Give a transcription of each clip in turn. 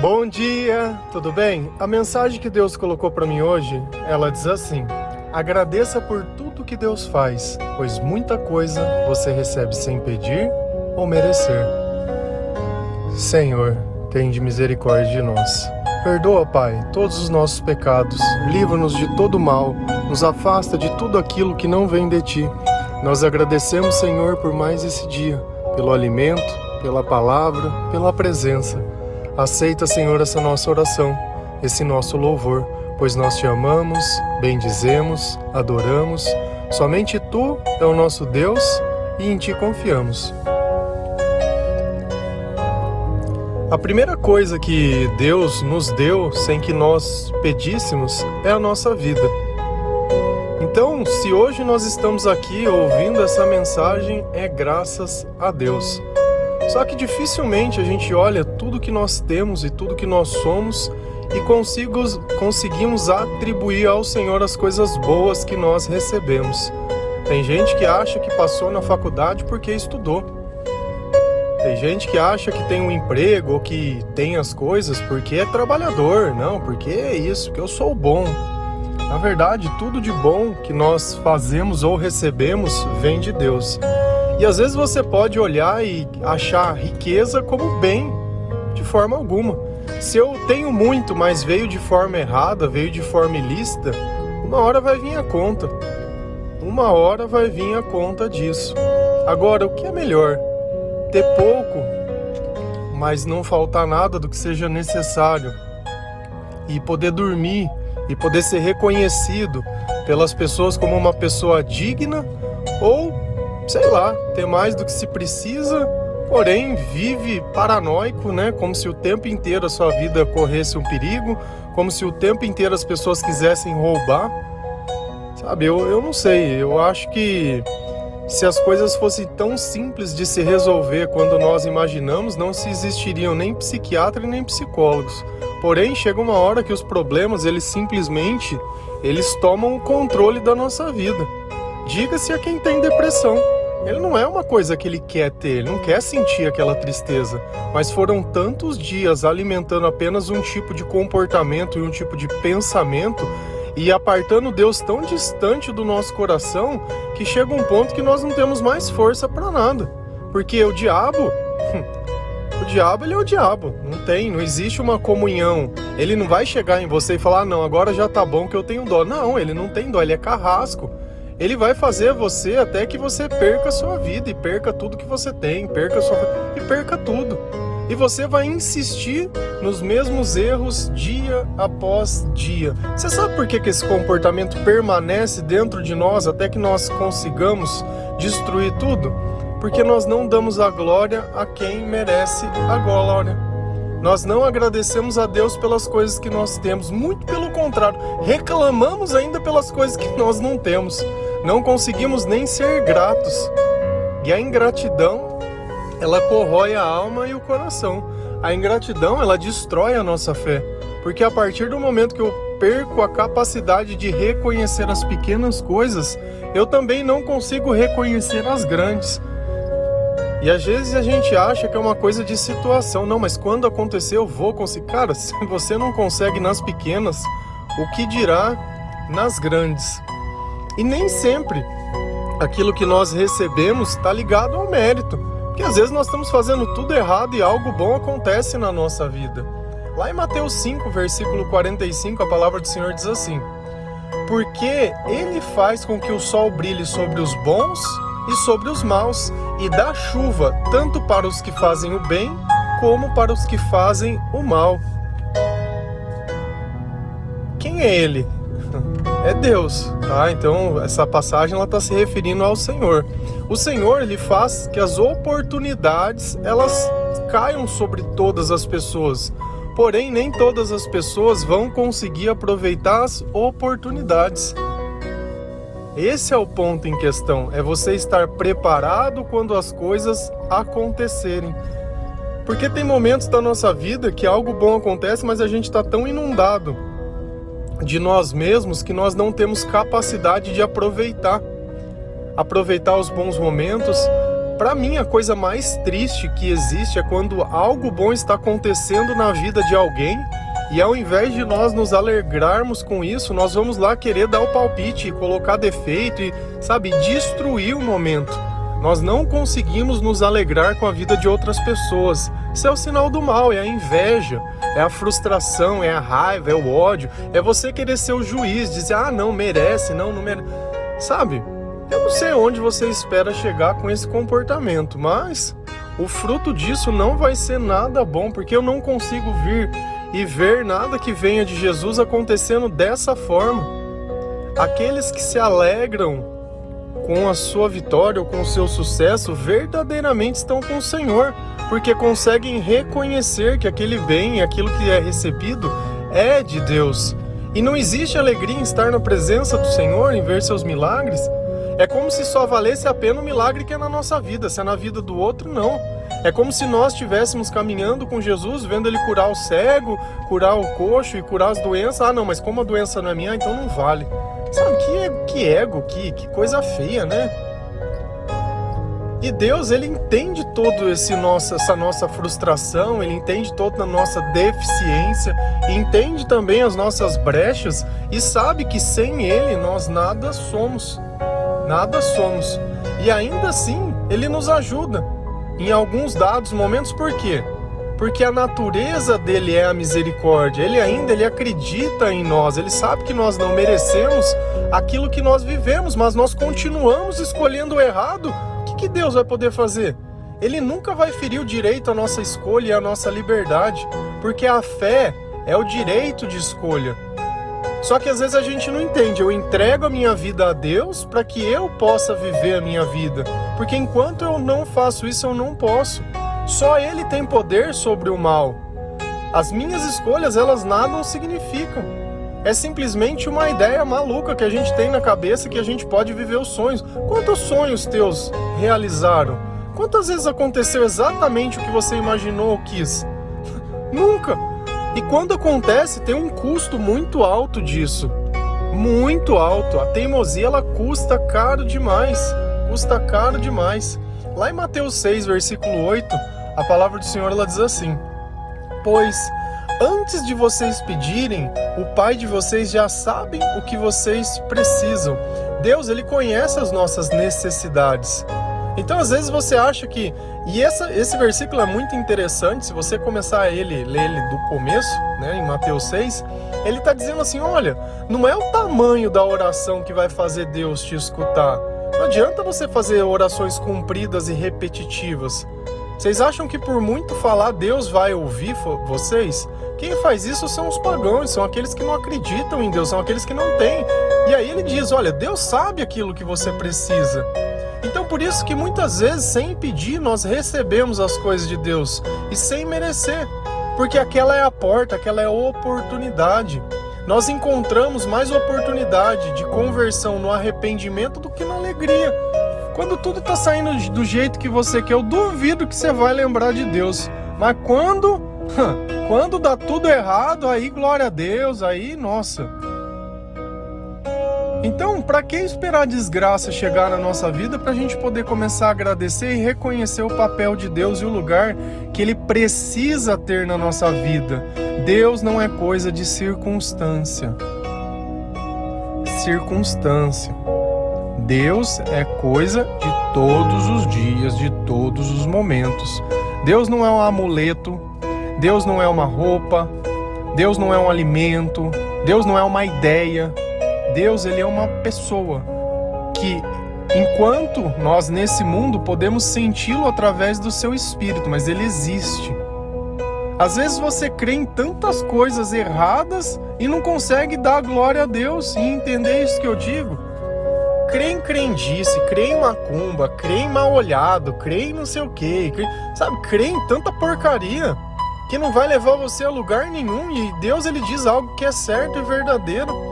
Bom dia, tudo bem? A mensagem que Deus colocou para mim hoje, ela diz assim: agradeça por tudo que Deus faz, pois muita coisa você recebe sem pedir ou merecer. Senhor, tende misericórdia de nós. Perdoa, Pai, todos os nossos pecados, livra-nos de todo mal, nos afasta de tudo aquilo que não vem de Ti. Nós agradecemos, Senhor, por mais esse dia, pelo alimento, pela palavra, pela presença. Aceita, Senhor, essa nossa oração, esse nosso louvor, pois nós Te amamos, bendizemos, adoramos. Somente Tu é o nosso Deus e em Ti confiamos. A primeira coisa que Deus nos deu, sem que nós pedíssemos, é a nossa vida. Então, se hoje nós estamos aqui ouvindo essa mensagem, é graças a Deus. Só que dificilmente a gente olha tudo que nós temos e tudo que nós somos e conseguimos atribuir ao Senhor as coisas boas que nós recebemos. Tem gente que acha que passou na faculdade porque estudou. Tem gente que acha que tem um emprego ou que tem as coisas porque é trabalhador. Não, porque é isso, porque eu sou bom. Na verdade, tudo de bom que nós fazemos ou recebemos vem de Deus. E às vezes você pode olhar e achar riqueza como bem, de forma alguma. Se eu tenho muito, mas veio de forma errada, veio de forma ilícita, uma hora vai vir a conta. Uma hora vai vir a conta disso. Agora, o que é melhor? Ter pouco, mas não faltar nada do que seja necessário. E poder dormir, e poder ser reconhecido pelas pessoas como uma pessoa digna, ou sei lá, ter mais do que se precisa, porém vive paranoico, né? Como se o tempo inteiro a sua vida corresse um perigo, como se o tempo inteiro as pessoas quisessem roubar. Sabe, eu não sei, eu acho que se as coisas fossem tão simples de se resolver quando nós imaginamos, não se existiriam nem psiquiatras nem psicólogos. Porém, chega uma hora que os problemas, eles tomam o controle da nossa vida. Diga-se a quem tem depressão. Ele não é uma coisa que ele quer ter, ele não quer sentir aquela tristeza. Mas foram tantos dias alimentando apenas um tipo de comportamento e um tipo de pensamento e apartando Deus tão distante do nosso coração que chega um ponto que nós não temos mais força para nada. Porque o diabo ele é o diabo, não existe uma comunhão. Ele não vai chegar em você e falar, não, agora já tá bom que eu tenho dó. Não, ele não tem dó, ele é carrasco. Ele vai fazer você até que você perca a sua vida e perca tudo que você tem, perca tudo. E você vai insistir nos mesmos erros dia após dia. Você sabe por que esse comportamento permanece dentro de nós até que nós consigamos destruir tudo? Porque nós não damos a glória a quem merece a glória. Nós não agradecemos a Deus pelas coisas que nós temos. Muito pelo contrário, reclamamos ainda pelas coisas que nós não temos. Não conseguimos nem ser gratos. E a ingratidão, ela corrói a alma e o coração. A ingratidão, ela destrói a nossa fé. Porque a partir do momento que eu perco a capacidade de reconhecer as pequenas coisas, eu também não consigo reconhecer as grandes. E às vezes a gente acha que é uma coisa de situação. Não, mas quando acontecer eu vou conseguir. Cara, se você não consegue nas pequenas, o que dirá nas grandes? E nem sempre aquilo que nós recebemos está ligado ao mérito. Porque às vezes nós estamos fazendo tudo errado e algo bom acontece na nossa vida. Lá em Mateus 5, versículo 45, a palavra do Senhor diz assim: porque Ele faz com que o sol brilhe sobre os bons e sobre os maus, e dá chuva tanto para os que fazem o bem, como para os que fazem o mal. Quem é Ele? É Deus, tá? Então essa passagem ela está se referindo ao Senhor. O Senhor, Ele faz que as oportunidades elas caiam sobre todas as pessoas. Porém, nem todas as pessoas vão conseguir aproveitar as oportunidades. Esse é o ponto em questão, é você estar preparado quando as coisas acontecerem. Porque tem momentos da nossa vida que algo bom acontece, mas a gente está tão inundado de nós mesmos que nós não temos capacidade de aproveitar os bons momentos, Para mim, a coisa mais triste que existe é quando algo bom está acontecendo na vida de alguém e ao invés de nós nos alegrarmos com isso, nós vamos lá querer dar o palpite, colocar defeito e, sabe, destruir o momento. Nós não conseguimos nos alegrar com a vida de outras pessoas. Isso é o sinal do mal, é a inveja, é a frustração, é a raiva, é o ódio. É você querer ser o juiz, dizer, não merece, não merece. Sabe, eu não sei onde você espera chegar com esse comportamento, mas o fruto disso não vai ser nada bom, porque eu não consigo vir e ver nada que venha de Jesus acontecendo dessa forma. Aqueles que se alegram com a sua vitória ou com o seu sucesso, verdadeiramente estão com o Senhor, porque conseguem reconhecer que aquele bem, aquilo que é recebido, é de Deus. E não existe alegria em estar na presença do Senhor, em ver seus milagres. É como se só valesse a pena o milagre que é na nossa vida, se é na vida do outro, não. É como se nós estivéssemos caminhando com Jesus, vendo Ele curar o cego, curar o coxo e curar as doenças. Não, mas como a doença não é minha, então não vale. Sabe, que ego, que coisa feia, né? E Deus, Ele entende toda essa nossa frustração, Ele entende toda a nossa deficiência, entende também as nossas brechas e sabe que sem Ele nós nada somos. Nada somos. E ainda assim, Ele nos ajuda em alguns dados momentos. Por quê? Porque a natureza dele é a misericórdia. Ele acredita em nós. Ele sabe que nós não merecemos aquilo que nós vivemos, mas nós continuamos escolhendo o errado. O que Deus vai poder fazer? Ele nunca vai ferir o direito à nossa escolha e à nossa liberdade, porque a fé é o direito de escolha. Só que às vezes a gente não entende. Eu entrego a minha vida a Deus para que eu possa viver a minha vida, porque enquanto eu não faço isso, eu não posso. Só Ele tem poder sobre o mal. As minhas escolhas, elas nada não significam. É simplesmente uma ideia maluca que a gente tem na cabeça que a gente pode viver os sonhos. Quantos sonhos teus realizaram? Quantas vezes aconteceu exatamente o que você imaginou ou quis? Nunca! E quando acontece, tem um custo muito alto disso. Muito alto. A teimosia, ela custa caro demais. Custa caro demais. Lá em Mateus 6, versículo 8, a palavra do Senhor, ela diz assim: pois antes de vocês pedirem, o Pai de vocês já sabe o que vocês precisam. Deus, Ele conhece as nossas necessidades. Então, às vezes você acha que... E esse versículo é muito interessante, se você começar ler ele do começo, né, em Mateus 6, ele está dizendo assim, olha, não é o tamanho da oração que vai fazer Deus te escutar. Não adianta você fazer orações compridas e repetitivas. Vocês acham que por muito falar Deus vai ouvir vocês? Quem faz isso são os pagãos, são aqueles que não acreditam em Deus, são aqueles que não têm. E aí ele diz, olha, Deus sabe aquilo que você precisa. Então por isso que muitas vezes, sem pedir, nós recebemos as coisas de Deus e sem merecer. Porque aquela é a porta, aquela é a oportunidade. Nós encontramos mais oportunidade de conversão no arrependimento do que na alegria. Quando tudo está saindo do jeito que você quer, eu duvido que você vai lembrar de Deus. Mas quando dá tudo errado, aí glória a Deus, aí nossa. Então, para que esperar a desgraça chegar na nossa vida para a gente poder começar a agradecer e reconhecer o papel de Deus e o lugar que Ele precisa ter na nossa vida? Deus não é coisa de circunstância. Deus é coisa de todos os dias, de todos os momentos. Deus não é um amuleto, Deus não é uma roupa, Deus não é um alimento, Deus não é uma ideia. Deus, Ele é uma pessoa que, enquanto nós nesse mundo podemos senti-lo através do seu Espírito, mas Ele existe. Às vezes você crê em tantas coisas erradas e não consegue dar glória a Deus e entender isso que eu digo. Crê em crendice, crê em macumba, crê em mal olhado, crê em não sei o quê, crê em tanta porcaria que não vai levar você a lugar nenhum. E Deus, Ele diz algo que é certo e verdadeiro.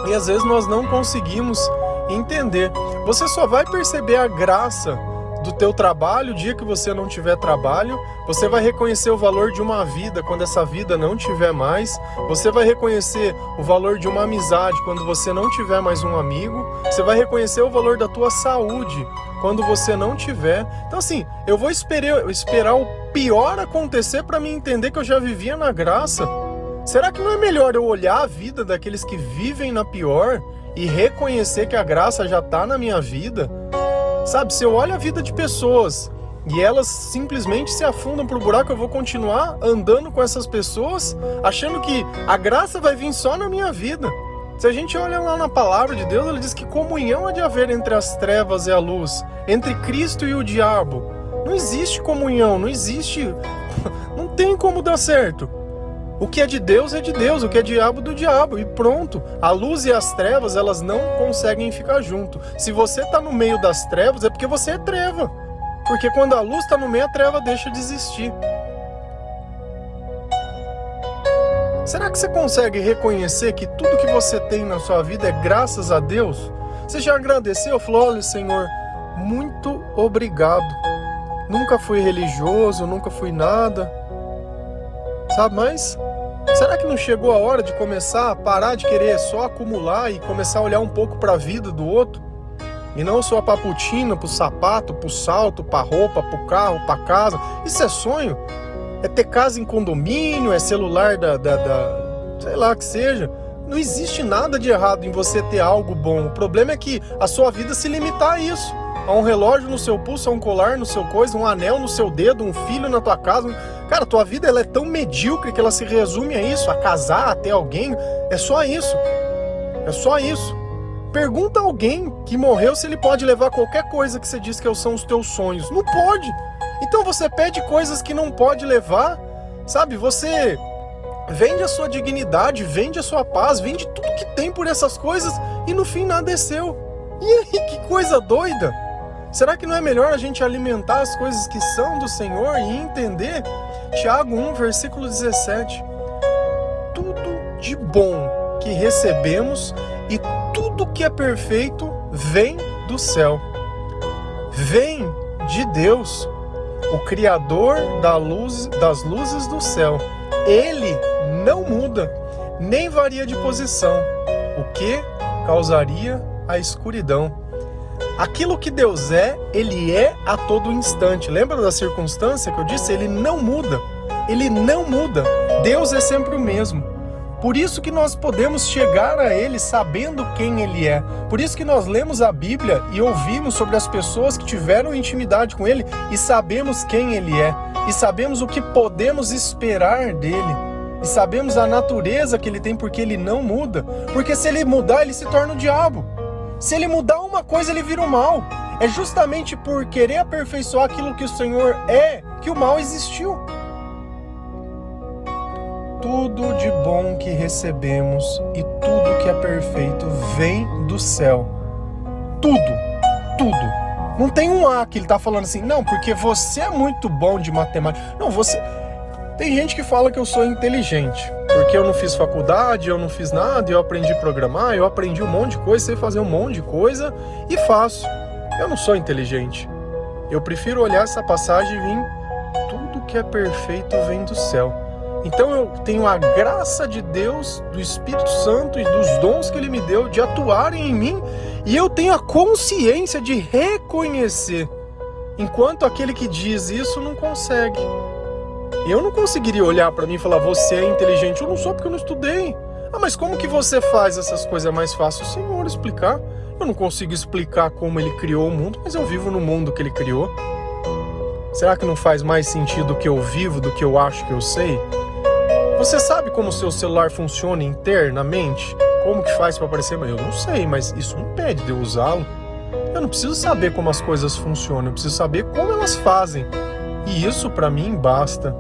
E às vezes nós não conseguimos entender. Você só vai perceber a graça do teu trabalho, o dia que você não tiver trabalho. Você vai reconhecer o valor de uma vida quando essa vida não tiver mais. Você vai reconhecer o valor de uma amizade quando você não tiver mais um amigo. Você vai reconhecer o valor da tua saúde quando você não tiver. Então assim, eu vou esperar o pior acontecer para me entender que eu já vivia na graça. Será que não é melhor eu olhar a vida daqueles que vivem na pior e reconhecer que a graça já está na minha vida? Sabe, se eu olho a vida de pessoas e elas simplesmente se afundam pro buraco, eu vou continuar andando com essas pessoas, achando que a graça vai vir só na minha vida. Se a gente olha lá na palavra de Deus, ele diz que comunhão há de haver entre as trevas e a luz, entre Cristo e o diabo. Não existe comunhão, não existe, não tem como dar certo. O que é de Deus, o que é diabo do diabo, e pronto. A luz e as trevas, elas não conseguem ficar junto. Se você está no meio das trevas, é porque você é treva. Porque quando a luz está no meio, a treva deixa de existir. Será que você consegue reconhecer que tudo que você tem na sua vida é graças a Deus? Você já agradeceu? Falou, olha, Senhor, muito obrigado. Nunca fui religioso, nunca fui nada. Sabe, mas será que não chegou a hora de começar a parar de querer só acumular e começar a olhar um pouco para a vida do outro? E não só para a putina, para o sapato, para o salto, para a roupa, para o carro, para a casa. Isso é sonho? É ter casa em condomínio, é celular sei lá que seja. Não existe nada de errado em você ter algo bom. O problema é que a sua vida se limitar a isso. A um relógio no seu pulso, a um colar no seu coisa, um anel no seu dedo, um filho na tua casa. Cara, tua vida ela é tão medíocre que ela se resume a isso, a casar, a ter alguém. É só isso. É só isso. Pergunta a alguém que morreu se ele pode levar qualquer coisa que você diz que são os teus sonhos. Não pode. Então você pede coisas que não pode levar, sabe? Você vende a sua dignidade, vende a sua paz, vende tudo que tem por essas coisas e no fim nada é seu. E aí, que coisa doida! Será que não é melhor a gente alimentar as coisas que são do Senhor e entender? Tiago 1, versículo 17. Tudo de bom que recebemos e tudo que é perfeito vem do céu. Vem de Deus, o Criador das luzes do céu. Ele não muda, nem varia de posição, o que causaria a escuridão. Aquilo que Deus é, Ele é a todo instante. Lembra da circunstância que eu disse? Ele não muda. Ele não muda. Deus é sempre o mesmo. Por isso que nós podemos chegar a Ele sabendo quem Ele é. Por isso que nós lemos a Bíblia e ouvimos sobre as pessoas que tiveram intimidade com Ele e sabemos quem Ele é. E sabemos o que podemos esperar dEle. E sabemos a natureza que Ele tem porque Ele não muda. Porque se Ele mudar, Ele se torna o diabo. Se Ele mudar uma coisa, Ele vira o mal. É justamente por querer aperfeiçoar aquilo que o Senhor é que o mal existiu. Tudo de bom que recebemos e tudo que é perfeito vem do céu. Tudo. Não tem um A que ele está falando assim, não, porque você é muito bom de matemática. Não, você... Tem gente que fala que eu sou inteligente, porque eu não fiz faculdade, eu não fiz nada, eu aprendi a programar, eu aprendi um monte de coisa, sei fazer um monte de coisa e faço. Eu não sou inteligente. Eu prefiro olhar essa passagem e vir, tudo que é perfeito vem do céu. Então eu tenho a graça de Deus, do Espírito Santo e dos dons que Ele me deu de atuarem em mim, e eu tenho a consciência de reconhecer, enquanto aquele que diz isso não consegue. Eu não conseguiria olhar para mim e falar, você é inteligente. Eu não sou porque eu não estudei. Ah, mas como que você faz essas coisas? É mais fácil o Senhor explicar. Eu não consigo explicar como Ele criou o mundo, mas eu vivo no mundo que Ele criou. Será que não faz mais sentido o que eu vivo do que eu acho que eu sei? Você sabe como o seu celular funciona internamente? Como que faz para aparecer? Eu não sei, mas isso não impede de eu usá-lo. Eu não preciso saber como as coisas funcionam, eu preciso saber como elas fazem. E isso para mim basta.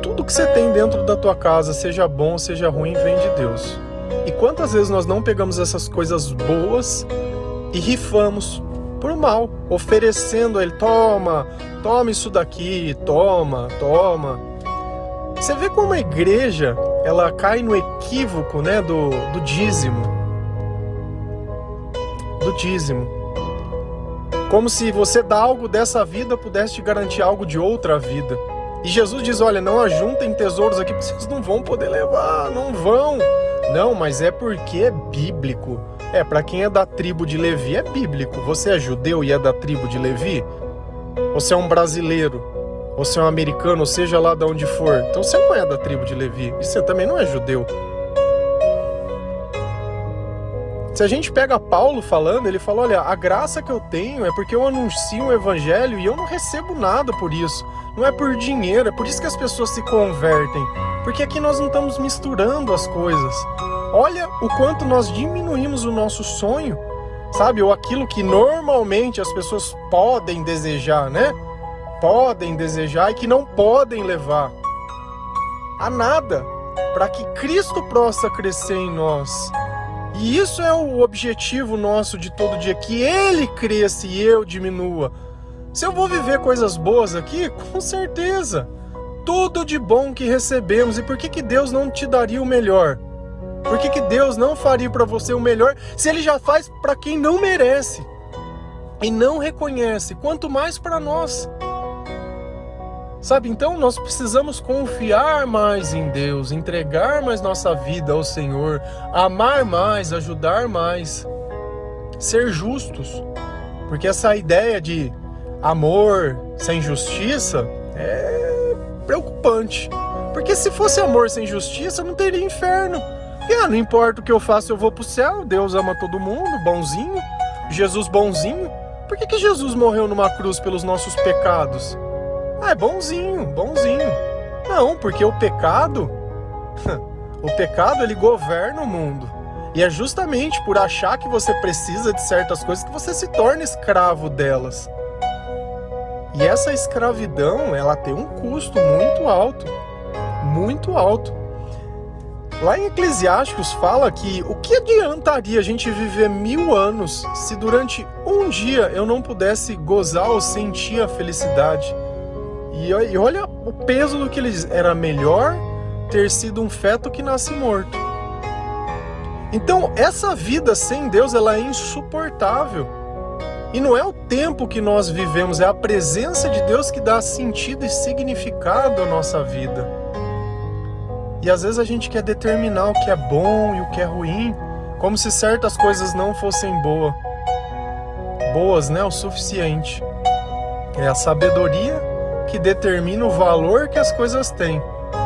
Tudo que você tem dentro da tua casa, seja bom, seja ruim, vem de Deus. E quantas vezes nós não pegamos essas coisas boas e rifamos por mal, oferecendo a Ele, toma isso daqui, toma. Você vê como a igreja, ela cai no equívoco, né, do dízimo. Como se você dar algo dessa vida pudesse te garantir algo de outra vida. E Jesus diz, olha, não ajuntem tesouros aqui, porque vocês não vão poder levar, não vão. Não, mas é porque é bíblico. Para quem é da tribo de Levi, é bíblico. Você é judeu e é da tribo de Levi? Você é um brasileiro? Você é um americano, ou seja lá de onde for? Então você não é da tribo de Levi. E você também não é judeu. Se a gente pega Paulo falando, ele fala, olha, a graça que eu tenho é porque eu anuncio o evangelho e eu não recebo nada por isso. Não é por dinheiro, é por isso que as pessoas se convertem. Porque aqui nós não estamos misturando as coisas. Olha o quanto nós diminuímos o nosso sonho, sabe? Ou aquilo que normalmente as pessoas podem desejar, né? Podem desejar e que não podem levar a nada, para que Cristo possa crescer em nós. E isso é o objetivo nosso de todo dia, que Ele cresça e eu diminua. Se eu vou viver coisas boas aqui, com certeza. Tudo de bom que recebemos. E por que Deus não te daria o melhor? Por que Deus não faria para você o melhor, se Ele já faz para quem não merece e não reconhece, quanto mais para nós? Sabe, então nós precisamos confiar mais em Deus, entregar mais nossa vida ao Senhor, amar mais, ajudar mais, ser justos. Porque essa ideia de amor sem justiça é preocupante. Porque se fosse amor sem justiça, não teria inferno. E não importa o que eu faço, eu vou pro céu. Deus ama todo mundo, bonzinho. Jesus bonzinho. Por que Jesus morreu numa cruz pelos nossos pecados? É bonzinho, bonzinho. Não, porque o pecado ele governa o mundo. E é justamente por achar que você precisa de certas coisas que você se torna escravo delas. E essa escravidão, ela tem um custo muito alto. Muito alto. Lá em Eclesiásticos fala que o que adiantaria a gente viver 1000 anos se durante um dia eu não pudesse gozar ou sentir a felicidade? E olha o peso do que eles... Era melhor ter sido um feto que nasce morto. Então, essa vida sem Deus, ela é insuportável. E não é o tempo que nós vivemos, é a presença de Deus que dá sentido e significado à nossa vida. E às vezes a gente quer determinar o que é bom e o que é ruim, como se certas coisas não fossem boas, né? O suficiente. É a sabedoria que determina o valor que as coisas têm.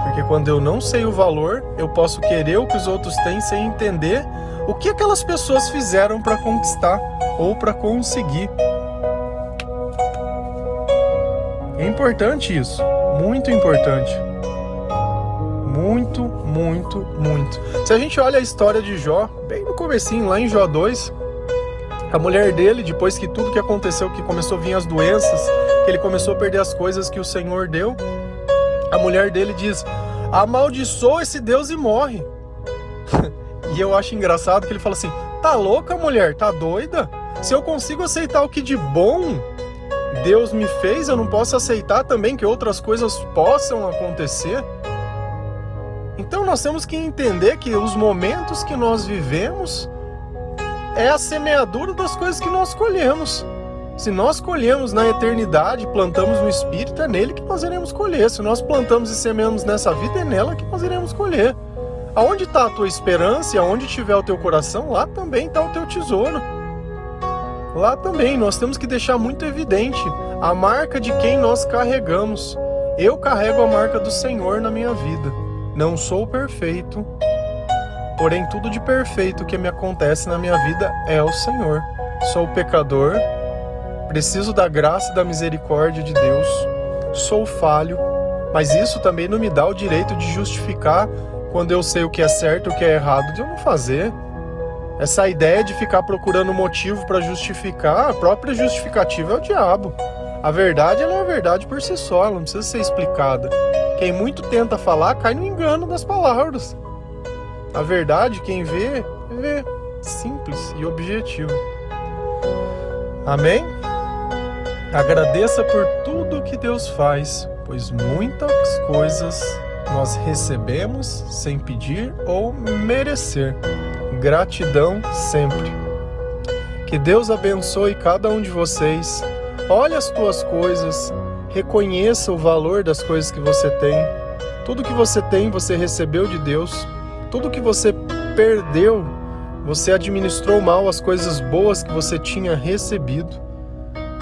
Porque quando eu não sei o valor, eu posso querer o que os outros têm sem entender o que aquelas pessoas fizeram para conquistar ou para conseguir. É importante isso, muito importante. Muito, muito, muito. Se a gente olha a história de Jó, bem no comecinho, lá em Jó 2, a mulher dele, depois que tudo que aconteceu, que começou a vir as doenças, que ele começou a perder as coisas que o Senhor deu, a mulher dele diz, amaldiçoa esse Deus e morre. E eu acho engraçado que ele fala assim, tá louca, mulher? Tá doida? Se eu consigo aceitar o que de bom Deus me fez, eu não posso aceitar também que outras coisas possam acontecer? Então nós temos que entender que os momentos que nós vivemos é a semeadura das coisas que nós colhemos. Se nós colhemos na eternidade, plantamos no Espírito, é nele que nós iremos colher. Se nós plantamos e semeamos nessa vida, é nela que nós iremos colher. Aonde está a tua esperança e aonde estiver o teu coração, lá também está o teu tesouro. Lá também, nós temos que deixar muito evidente a marca de quem nós carregamos. Eu carrego a marca do Senhor na minha vida. Não sou perfeito, porém tudo de perfeito que me acontece na minha vida é o Senhor. Sou pecador, preciso da graça e da misericórdia de Deus, sou falho, mas isso também não me dá o direito de justificar quando eu sei o que é certo e o que é errado de eu não fazer. Essa ideia de ficar procurando motivo para justificar, a própria justificativa é o diabo. A verdade, ela é a verdade por si só, ela não precisa ser explicada. Quem muito tenta falar, cai no engano das palavras. A verdade, quem vê, vê. Simples e objetivo. Amém? Agradeça por tudo que Deus faz, pois muitas coisas nós recebemos sem pedir ou merecer. Gratidão sempre. Que Deus abençoe cada um de vocês. Olhe as tuas coisas, reconheça o valor das coisas que você tem. Tudo que você tem, você recebeu de Deus. Tudo que você perdeu, você administrou mal as coisas boas que você tinha recebido.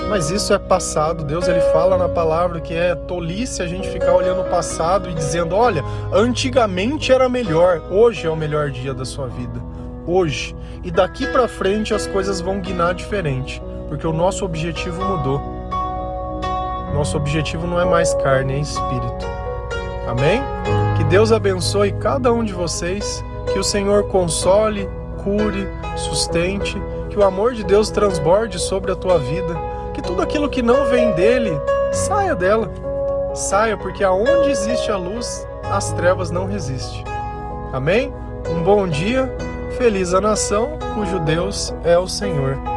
Mas isso é passado. Deus ele fala na palavra que é tolice a gente ficar olhando o passado e dizendo, olha, antigamente era melhor, hoje é o melhor dia da sua vida. Hoje. E daqui para frente as coisas vão guinar diferente, porque o nosso objetivo mudou. Nosso objetivo não é mais carne, é espírito. Amém? Que Deus abençoe cada um de vocês, que o Senhor console, cure, sustente, que o amor de Deus transborde sobre a tua vida, que tudo aquilo que não vem dele, saia dela. Saia, porque aonde existe a luz, as trevas não resistem. Amém? Um bom dia, feliz a nação cujo Deus é o Senhor.